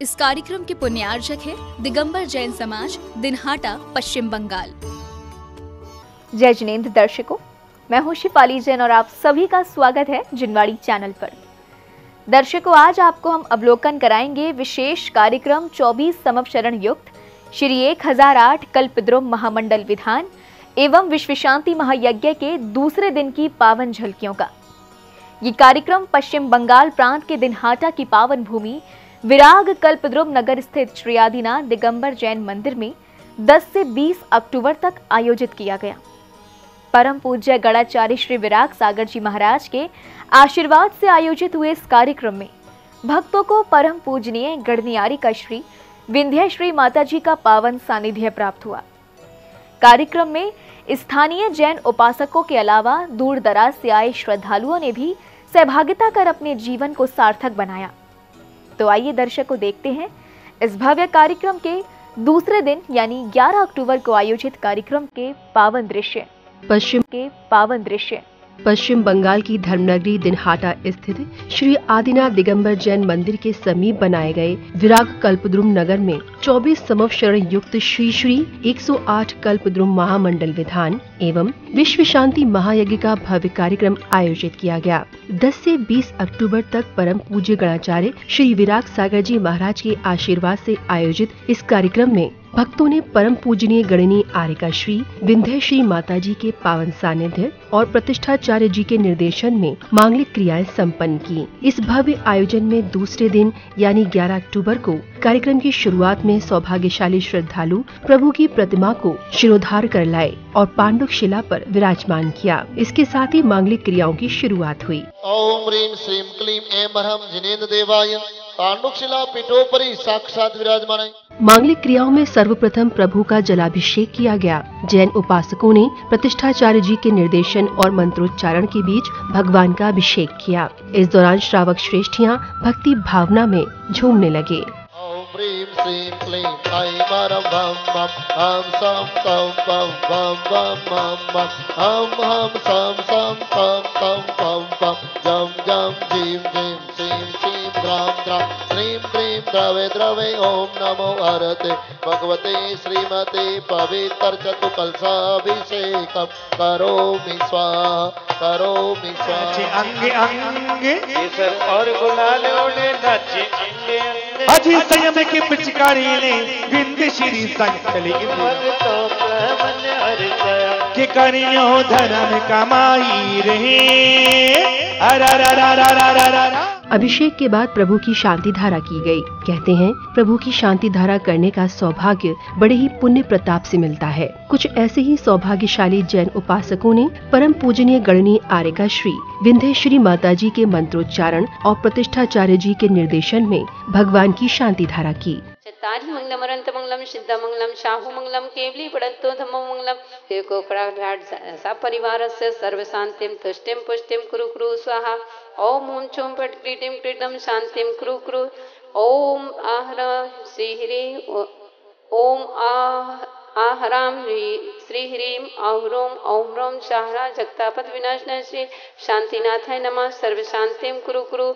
इस कार्यक्रम के पुण्यार्जक है दिगंबर जैन समाज, दिनहाटा, पश्चिम बंगाल। जय जिनेंद्र दर्शकों, मैं हूं शिफाली जैन और आप सभी का स्वागत है जिनवाड़ी चैनल पर। दर्शकों, आज आपको हम अवलोकन कराएंगे विशेष कार्यक्रम 24 समवशरण युक्त श्री 1008 कल्पद्रुम महामंडल विधान एवं विश्व शांति महायज्ञ के दूसरे दिन की पावन झलकियों का। ये कार्यक्रम पश्चिम बंगाल प्रांत के दिनहाटा की पावन भूमि विराग कल्पद्रुम नगर स्थित श्री आदिनाथ दिगंबर जैन मंदिर में 10 से 20 अक्टूबर तक आयोजित किया गया। परम पूज्य गणाचार्य श्री विराग सागर जी महाराज के आशीर्वाद से आयोजित हुए इस कार्यक्रम में भक्तों को परम पूजनीय गणनियारिका श्री विंध्यश्री माता जी का पावन सानिध्य प्राप्त हुआ। कार्यक्रम में स्थानीय जैन उपासकों के अलावा दूर दराज से आए श्रद्धालुओं ने भी सहभागिता कर अपने जीवन को सार्थक बनाया। तो आइए दर्शकों, देखते हैं इस भव्य कार्यक्रम के दूसरे दिन यानी 11 अक्टूबर को आयोजित कार्यक्रम के पावन दृश्य। पश्चिम बंगाल की धर्मनगरी दिनहाटा स्थित श्री आदिनाथ दिगंबर जैन मंदिर के समीप बनाए गए विराग कल्पद्रुम नगर में 24 समवशरण युक्त श्री 108 कल्पद्रुम महामंडल विधान एवं विश्व शांति महायज्ञ का भव्य कार्यक्रम आयोजित किया गया। 10 से 20 अक्टूबर तक परम पूज्य गणाचार्य श्री विराग सागर जी महाराज के आशीर्वाद से आयोजित इस कार्यक्रम में भक्तों ने परम पूजनीय गणनी आर्यका श्री विंध्यश्री माता जी के पावन सानिध्य और प्रतिष्ठाचार्य जी के निर्देशन में मांगलिक क्रियाएं संपन्न की। इस भव्य आयोजन में दूसरे दिन यानी 11 अक्टूबर को कार्यक्रम की शुरुआत में सौभाग्यशाली श्रद्धालु प्रभु की प्रतिमा को शिरोधार कर लाए और पांडुक शिला पर विराजमान किया। इसके साथ ही मांगलिक क्रियाओं की शुरुआत हुई। ओम ह्रीं श्रीं क्लीं ऐं बरहं जिनेन्द्र देवाय पांडुक शिला पीठोपरि साक्षात विराजमान। मांगलिक क्रियाओं में सर्वप्रथम प्रभु का जलाभिषेक किया गया। जैन उपासकों ने प्रतिष्ठाचार्य जी के निर्देशन और मंत्रोच्चारण के बीच भगवान का अभिषेक किया। इस दौरान श्रावक श्रेष्ठियां भक्ति भावना में झूमने लगे। ह्रीं श्रीं क्लीं ऐं बरहं बम बम हम सम तम बम बम बम बम बम हम सम सम तम तम बम बम जम जम जीम जीम सीम सीम द्राम द्राम श्रीं क्लीं द्रवे द्रवे ओम नमो हरते भगवते श्रीमते पवित्र चतु कलशाभिषेकम करोमि स्वाहा करोमि स्वाहा। अंगे अंगे केसर और गुलाल ओढ़े नाचे अंगे अंगे अजी संयम की पिचकारी ने विंध्य श्री संकली के करियो धर्म कमाई रहे। अभिषेक के बाद प्रभु की शांति धारा की गई। कहते हैं प्रभु की शांति धारा करने का सौभाग्य बड़े ही पुण्य प्रताप से मिलता है। कुछ ऐसे ही सौभाग्यशाली जैन उपासकों ने परम पूजनीय गणनी आर्यका श्री विंध्यश्री माता जी के मंत्रोच्चारण और प्रतिष्ठाचार्य जी के निर्देशन में भगवान की शांति धारा की। तारी मंगलम अनंत मंगलम सिद्ध मंगलम शाहु मंगलम केवली पड़ंतो धम्मो मंगलम एको प्राघाट सा परिवार से सर्व शांतिम तुष्टिम पुष्टिम कुरु कुरु स्वाहा। ओम ऊं छुम पट क्रीटिम क्रीटम शांतिम कुरु कुरु। ओम आहरा श्री ह्रीं ओम आहराम श्री ह्रीं आहुरोम ओम रोम शाहरा जगतापत विनाशनाय श्री शांतिनाथाय नमः सर्व शांतिम कुरु कुरु।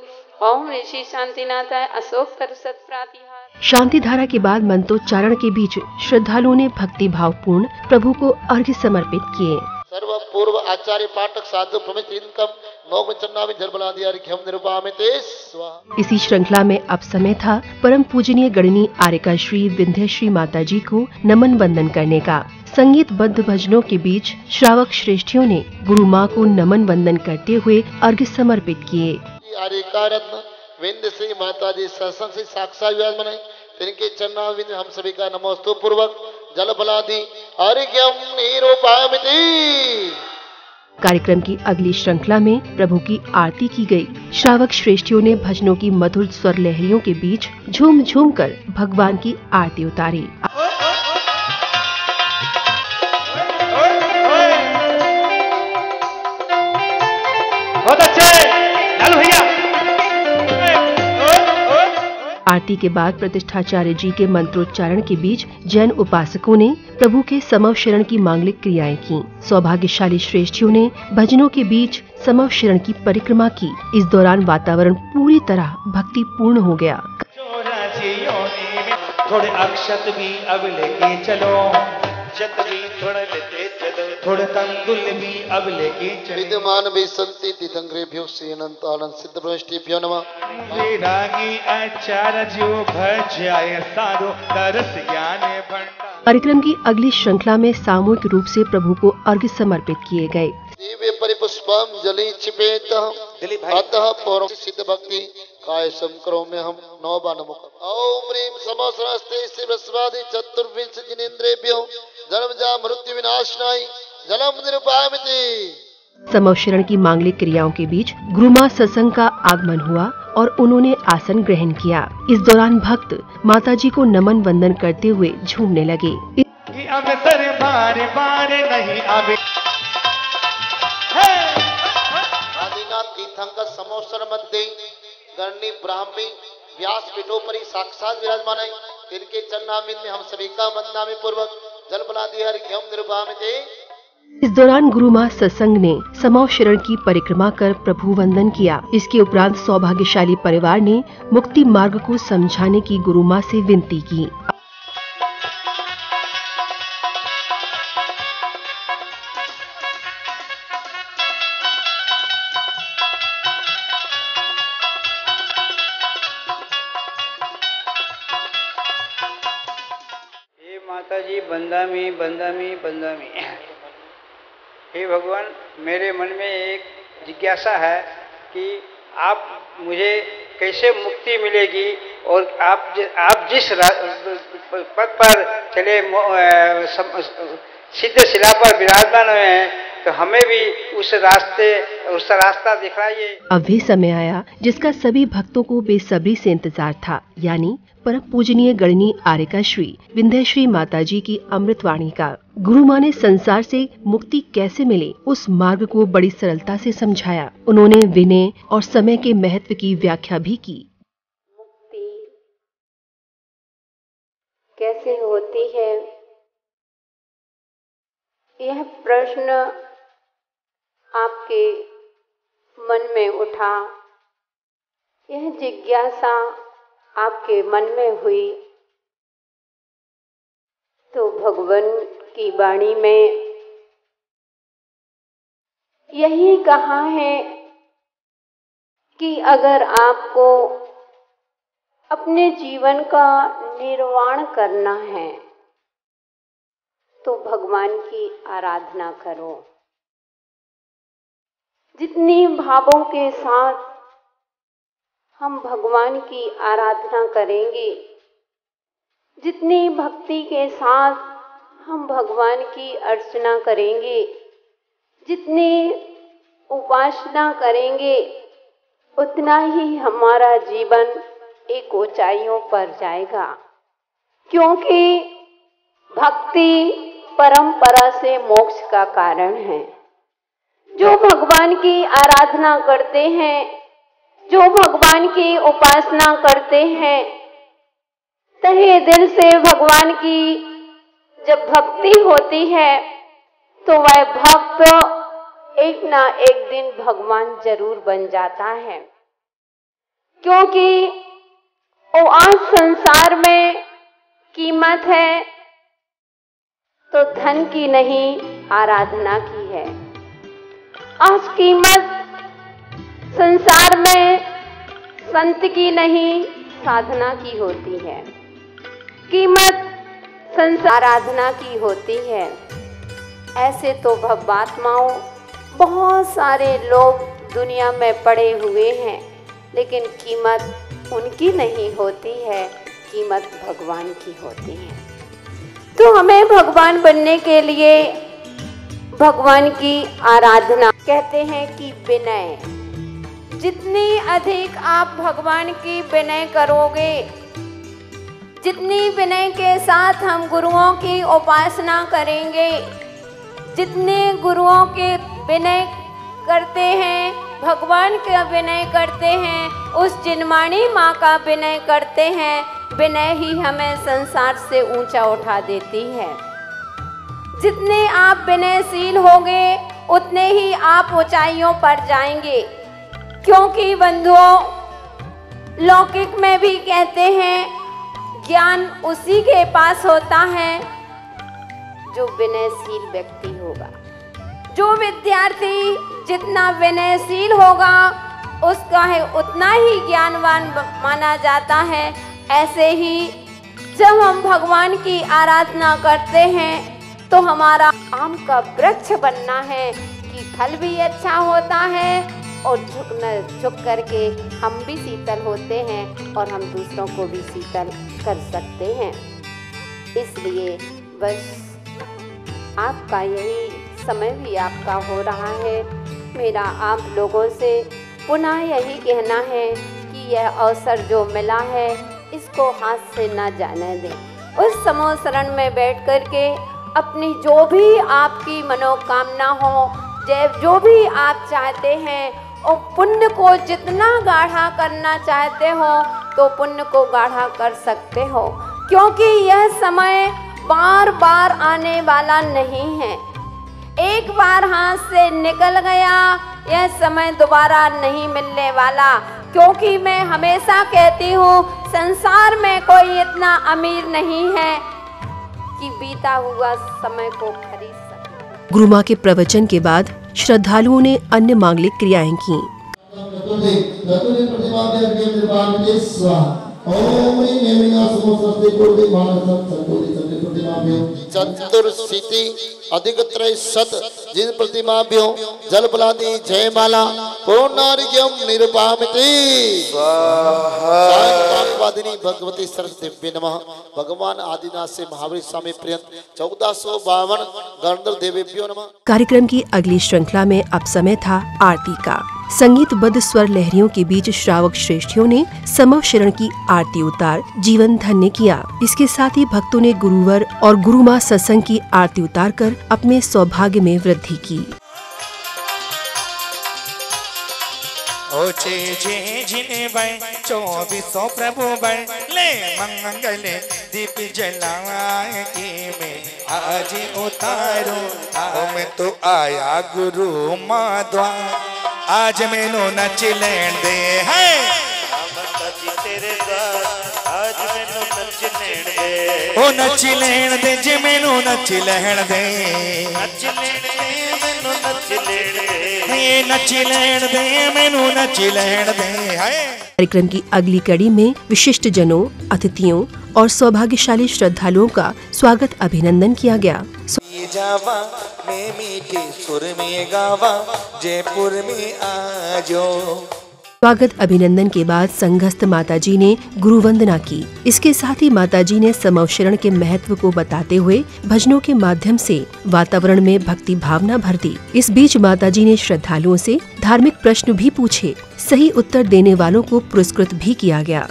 ओम ऋषि शांतिनाथाय अशोक तरसत प्रातिहार। शांति धारा के बाद मंत्रोच्चारण के बीच श्रद्धालुओं ने भक्ति भाव पूर्ण प्रभु को अर्घ्य समर्पित किए। सर्व पूर्व आचार्य पाठक साधु प्रमितिनकम नौम चन्नामि जलबलादि अर्घ्यम निरूपामिते स्वाहा। इसी श्रृंखला में अब समय था परम पूजनीय गणनी आर्यका श्री विंध्यश्री माता जी को नमन वंदन करने का। संगीत बद्ध भजनों के बीच श्रावक श्रेष्ठियों ने गुरु माँ को नमन वंदन करते हुए अर्घ्य समर्पित किए। आर्यका रत्न विंध्यश्री माता जी सत्संग से साक्षात विराजमान, तिनके चरणारविंद हम सभी का नमोस्तु पूर्वक जल फलादि अर्घ्यम निरूपामिति। कार्यक्रम की अगली श्रृंखला में प्रभु की आरती की गई। श्रावक श्रेष्ठियों ने भजनों की मधुर स्वर लहरियों के बीच झूम झूम कर भगवान की आरती उतारी। बहुत अच्छे भैया। आरती के बाद प्रतिष्ठाचार्य जी के मंत्रोच्चारण के बीच जैन उपासकों ने प्रभु के समवशरण की मांगलिक क्रियाएं की। सौभाग्यशाली श्रेष्ठियों ने भजनों के बीच समवशरण की परिक्रमा की। इस दौरान वातावरण पूरी तरह भक्तिपूर्ण हो गया। थोड़े अक्षत भी अब लेके चलो, अक्षत भी थोड़ा लेते चलो, थोड़े तंदुल भी अब लेके चलो। विद्यमान भी संति तीर्थंकरेभ्यो श्री अनंत आनंद सिद्ध प्रविष्टिभ्यो नमः। विरागी आचार्यो भज्याय साधु तरस ज्ञान भंडार। कार्यक्रम की अगली श्रृंखला में सामूहिक रूप से प्रभु को अर्घ्य समर्पित किए गए। दिव्य परिपुष्पम जलि छिपेत अतः पौरम सिद्ध भक्ति काय करोमि हम नवबानमुख। ओम ह्रीं समोसरस्ते शिवस्वादि चतुर्विंश जिनेन्द्रेभ्यो जन्मजा मृत्यु विनाशनाय जलम निरुपामिति। समवशरण की मांगलिक क्रियाओं के बीच गुरुमा सत्संग का आगमन हुआ और उन्होंने आसन ग्रहण किया। इस दौरान भक्त माताजी को नमन वंदन करते हुए झूमने लगे। अवसर बार बार नहीं आवे। आदिनाथ तीर्थंकर समोसर मध्ये गणनी ब्राह्मी व्यास पीठोपरि साक्षात विराजमान है। इनके चरणामिन में हम सभी का वंदनामि पूर्वक जलपलादि अर्घ्यम निरुपामिति। इस दौरान गुरु मां सत्संग ने समाव शरण की परिक्रमा कर प्रभु वंदन किया। इसके उपरांत सौभाग्यशाली परिवार ने मुक्ति मार्ग को समझाने की गुरु मां से विनती की। हे माताजी बंदामी बंदामी बंदामी। हे भगवान, मेरे मन में एक जिज्ञासा है कि आप मुझे कैसे मुक्ति मिलेगी और आप जिस पद पर चले सिद्ध शिला पर विराजमान हुए हैं, तो हमें भी उसका रास्ता दिखाइए। अब वे समय आया जिसका सभी भक्तों को बेसब्री से इंतजार था, यानी परम पूजनीय गणनी आर्यका श्री विंध्यश्री माताजी की अमृतवाणी का। गुरु मां ने संसार से मुक्ति कैसे मिले उस मार्ग को बड़ी सरलता से समझाया। उन्होंने विनय और समय के महत्व की व्याख्या भी की। मुक्ति कैसे होती है, यह प्रश्न आपके मन में उठा, यह जिज्ञासा आपके मन में हुई, तो भगवान की वाणी में यही कहा है कि अगर आपको अपने जीवन का निर्वाण करना है तो भगवान की आराधना करो। जितनी भावों के साथ हम भगवान की आराधना करेंगे, जितनी भक्ति के साथ हम भगवान की अर्चना करेंगे, जितनी उपासना करेंगे, उतना ही हमारा जीवन एक ऊंचाइयों पर जाएगा। क्योंकि भक्ति परंपरा से मोक्ष का कारण है। जो भगवान की आराधना करते हैं, जो भगवान की उपासना करते हैं, तहे दिल से भगवान की जब भक्ति होती है तो वह भक्त एक ना एक दिन भगवान जरूर बन जाता है। क्योंकि वो आज संसार में कीमत है तो धन की नहीं, आराधना की है। आज कीमत संसार में संत की नहीं, साधना की होती है। कीमत संसार आराधना की होती है। ऐसे तो भक्तात्माओं बहुत सारे लोग दुनिया में पड़े हुए हैं, लेकिन कीमत उनकी नहीं होती है, कीमत भगवान की होती है। तो हमें भगवान बनने के लिए भगवान की आराधना, कहते हैं कि विनय, जितनी अधिक आप भगवान की विनय करोगे, जितनी विनय के साथ हम गुरुओं की उपासना करेंगे, जितने गुरुओं के विनय करते हैं, भगवान का विनय करते हैं, उस जिनवाणी माँ का विनय करते हैं, विनय ही हमें संसार से ऊंचा उठा देती है। जितने आप विनयशील होंगे उतने ही आप ऊंचाइयों पर जाएंगे। क्योंकि बंधुओं, लौकिक में भी कहते हैं ज्ञान उसी के पास होता है जो विनयशील व्यक्ति होगा। जो विद्यार्थी जितना विनयशील होगा उसका है उतना ही ज्ञानवान माना जाता है। ऐसे ही जब हम भगवान की आराधना करते हैं तो हमारा आम का वृक्ष बनना है कि फल भी अच्छा होता है और झुक करके हम भी शीतल होते हैं और हम दूसरों को भी शीतल कर सकते हैं। इसलिए बस आपका यही समय भी आपका हो रहा है। मेरा आप लोगों से पुनः यही कहना है कि यह अवसर जो मिला है इसको हाथ से ना जाने दें। उस समूह शरण में बैठ कर के अपनी जो भी आपकी मनोकामना हो, जो भी आप चाहते हैं और पुण्य को जितना गाढ़ा करना चाहते हो तो पुण्य को गाढ़ा कर सकते हो, क्योंकि यह समय बार बार आने वाला नहीं है। एक बार हाथ से निकल गया यह समय दोबारा नहीं मिलने वाला। क्योंकि मैं हमेशा कहती हूँ संसार में कोई इतना अमीर नहीं है कि बीता हुआ समय को खरीद सके। गुरु माँ के प्रवचन के बाद श्रद्धालुओं ने अन्य मांगलिक क्रियाएं की। चतुर्शीति अधिक त्रय शत जिन प्रतिमाभ्यो जल बलादी जय माला पूर्णार्घ्यम निरुपामिति स्वाहा। भगवती सरस्वती नमः। भगवान आदिनाथ से महावीर स्वामी पर्यंत 1452 गणधर देवेभ्यो नमः। कार्यक्रम की अगली श्रृंखला में अब समय था आरती का। संगीतबद्ध स्वर लहरियों के बीच श्रावक श्रेष्ठियों ने समव शरण की आरती उतार जीवन धन्य किया। इसके साथ ही भक्तों ने गुरुवर और गुरु माँ सत्संग की आरती उतार कर अपने सौभाग्य में वृद्धि की। ओचे जे जिने बन 2400 प्रभु बन ले मंगल दीप जलाए के मैं आज उतारो मैं तो आया गुरु माँ द्वार आज मैनू नच लेन दे है तेरे आज मैनू नच लेन दे ओ नच लेन दे जे मैनू नच लेन दे नच लेन दे मैनू नच लेन दे नच लेन दे मैनू नच लेन दे है। कार्यक्रम की अगली कड़ी में विशिष्ट जनों, अतिथियों और सौभाग्यशाली श्रद्धालुओं का स्वागत अभिनंदन किया गया। जावा मैं मीठे सुर में गावा जयपुर में आजो। स्वागत अभिनंदन के बाद संघस्थ माताजी ने गुरु वंदना की। इसके साथ ही माताजी ने समव शरण के महत्व को बताते हुए भजनों के माध्यम से वातावरण में भक्ति भावना भर दी। इस बीच माताजी ने श्रद्धालुओं से धार्मिक प्रश्न भी पूछे। सही उत्तर देने वालों को पुरस्कृत भी किया गया।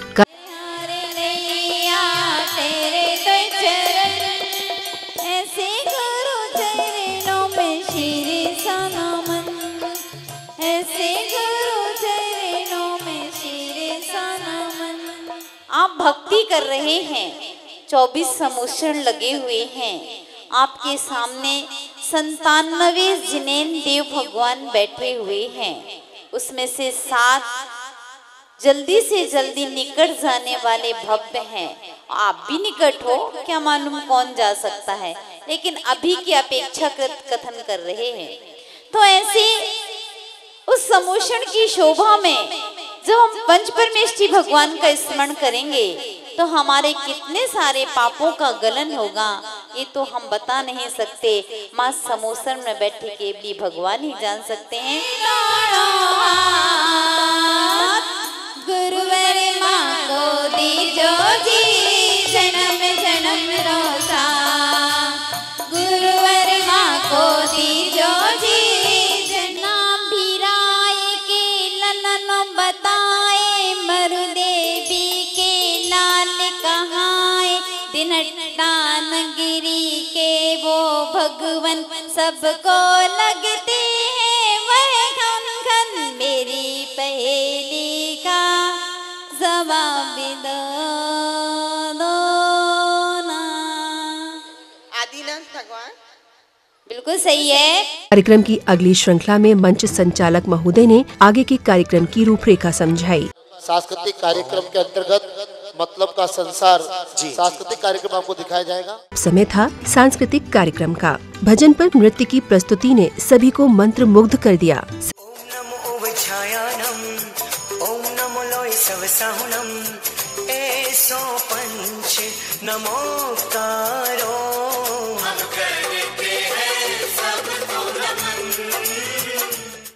आप भक्ति कर रहे हैं, 24 समूषण लगे हुए हैं। आपके सामने 97 जिनेन देव भगवान बैठे हुए हैं। उसमें से 7 जल्दी से जल्दी निकट जाने वाले भव्य हैं। आप भी निकट हो, क्या मालूम कौन जा सकता है, लेकिन अभी की अपेक्षाकृत कथन कर रहे हैं। तो ऐसे उस समूषण की शोभा में जब हम पंच परमेष्ठी भगवान का स्मरण करेंगे तो हमारे कितने सारे पापों का गलन होगा, ये तो हम बता नहीं सकते। माँ समूषण में बैठे केवली भगवान ही जान सकते हैं। गुरुवर माँ को दीजो जी जन्म जन्म रोसा, गुरुवर माँ को दीजो जी बताए मरु देवी के लाल कहाए दिनटान गिरी के वो भगवन सबको लगते हैं। वह खन खन मेरी पहेली का जवाब दो ना। आदिनाथ भगवान बिल्कुल सही है। कार्यक्रम की अगली श्रृंखला में मंच संचालक महोदय ने आगे के कार्यक्रम की रूपरेखा समझाई। सांस्कृतिक कार्यक्रम के अंतर्गत मतलब का संसार सांस्कृतिक कार्यक्रम आपको दिखाया जाएगा। समय था सांस्कृतिक कार्यक्रम का। भजन पर नृत्य की प्रस्तुति ने सभी को मंत्र मुग्ध कर दिया।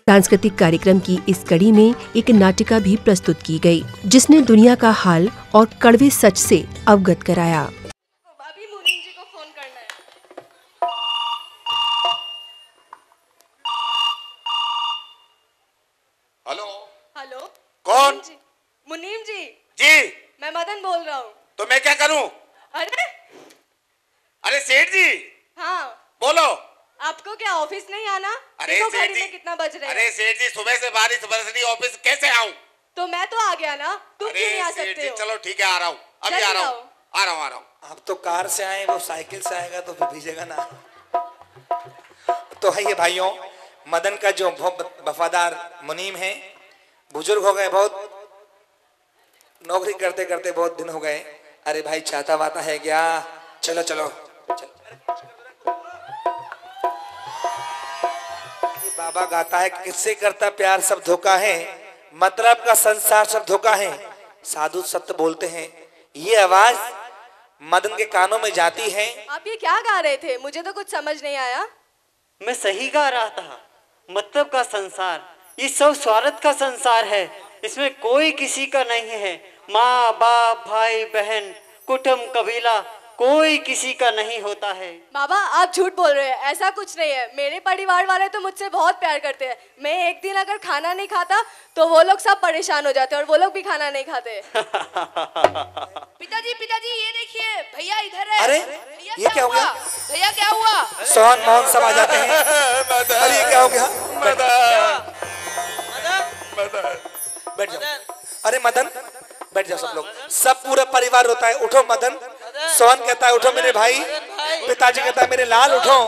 सांस्कृतिक कार्यक्रम की इस कड़ी में एक नाटिका भी प्रस्तुत की गई, जिसने दुनिया का हाल और कड़वे सच से अवगत कराया। भाभी मुनीम जी को फोन करना है। हेलो हेलो कौन? मुनीम जी। जी मैं मदन बोल रहा हूँ। तो मैं क्या करूँ? अरे सेठ जी। हाँ बोलो। आपको क्या ऑफिस नहीं आना? अरे देखो सेठ घड़ी जी, में कितना बज रहे हैं। अरे सेठ जी सुबह से बारिश बरस रही, ऑफिस कैसे आऊँ? तो मैं तो आ गया ना, तुम क्यों नहीं आ सकते हो? चलो ठीक है, आ रहा हूँ, अभी आ रहा हूँ। आप तो कार से आए, वो साइकिल से आएगा तो फिर भीजेगा ना। तो है ये भाइयों, मदन का जो बहुत वफादार मुनीम है, बुजुर्ग हो गए, बहुत नौकरी करते करते बहुत दिन हो गए। अरे भाई चाहता वाता है क्या? चलो चलो बाबा गाता है, किससे करता प्यार सब धोखा है, मतलब का संसार सब धोखा है, साधु सत्य बोलते हैं। ये आवाज मदन के कानों में जाती है। आप ये क्या गा रहे थे? मुझे तो कुछ समझ नहीं आया। मैं सही गा रहा था। मतलब का संसार ये सब स्वार्थ का संसार है, इसमें कोई किसी का नहीं है। माँ बाप भाई बहन कुटुंब कबीला कोई किसी का नहीं होता है। बाबा आप झूठ बोल रहे हैं, ऐसा कुछ नहीं है। मेरे परिवार वाले तो मुझसे बहुत प्यार करते हैं। मैं एक दिन अगर खाना नहीं खाता तो वो लोग सब परेशान हो जाते हैं और वो लोग भी खाना नहीं खाते। पिताजी ये देखिए भैया इधर है। अरे ये क्या हो गया? भैया क्या हुआ? सोहन मोहन सब आ जाते हैं। अरे ये क्या हो गया? बैठ जाओ। अरे मदन बैठ जाओ, सब लोग, सब पूरा परिवार रोता है। उठो मदन। सोहन कहता है उठो मेरे भाई, पिताजी कहता है मेरे लाल उठो,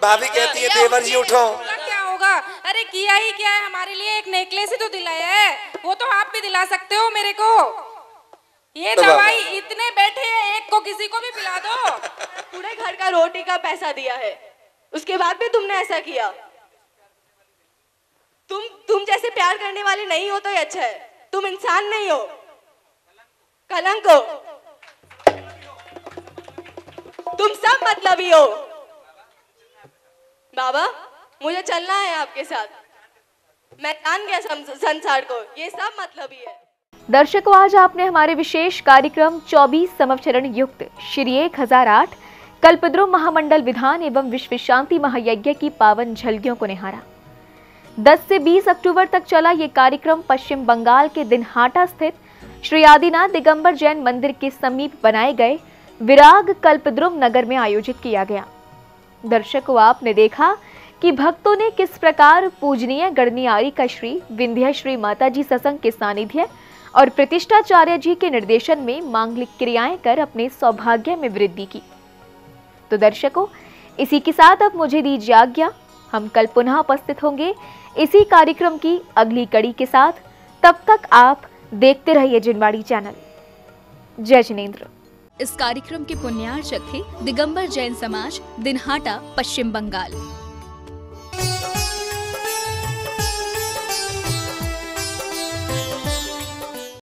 भाभी कहती है देवर जी उठो। क्या होगा? अरे किया ही क्या है, हमारे लिए एक नेकलेस ही तो दिलाया है, वो तो आप भी दिला सकते हो मेरे को। ये तो दवाई इतने बैठे हैं, एक को किसी को भी पिला दो। पूरे घर का रोटी का पैसा दिया है, उसके बाद भी तुमने ऐसा किया। तुम जैसे प्यार करने वाले नहीं हो तो ये अच्छा है। तुम इंसान नहीं हो, कलंक हो। तुम सब मतलबी हो। बाबा मुझे चलना है आपके साथ, मैं जान गया संसार को, ये सब मतलबी है। दर्शकों, आज आपने हमारे विशेष कार्यक्रम 24 संवत्सरण युक्त श्री 1008 कल्पद्रुम महामंडल विधान एवं विश्व शांति महायज्ञ की पावन झलकियों को निहारा। 10 से 20 अक्टूबर तक चला ये कार्यक्रम पश्चिम बंगाल के दिनहाटा स्थित श्री आदिनाथ दिगंबर जैन मंदिर के समीप बनाए गए विराग कल्पद्रुम नगर में आयोजित किया गया। दर्शकों, आपने देखा कि भक्तों ने किस प्रकार पूजनीय गणनियारी का श्री विंध्यश्री माताजी सत्संग के सानिध्य और प्रतिष्ठाचार्य जी के निर्देशन में मांगलिक क्रियाएं कर अपने सौभाग्य में वृद्धि की। तो दर्शकों, इसी के साथ अब मुझे दीजिए आज्ञा। हम कल पुनः उपस्थित होंगे इसी कार्यक्रम की अगली कड़ी के साथ। तब तक आप देखते रहिए जिनवाड़ी चैनल। जय जिनेंद्र। इस कार्यक्रम के पुण्यार्चक थे दिगंबर जैन समाज, दिनहाटा, पश्चिम बंगाल।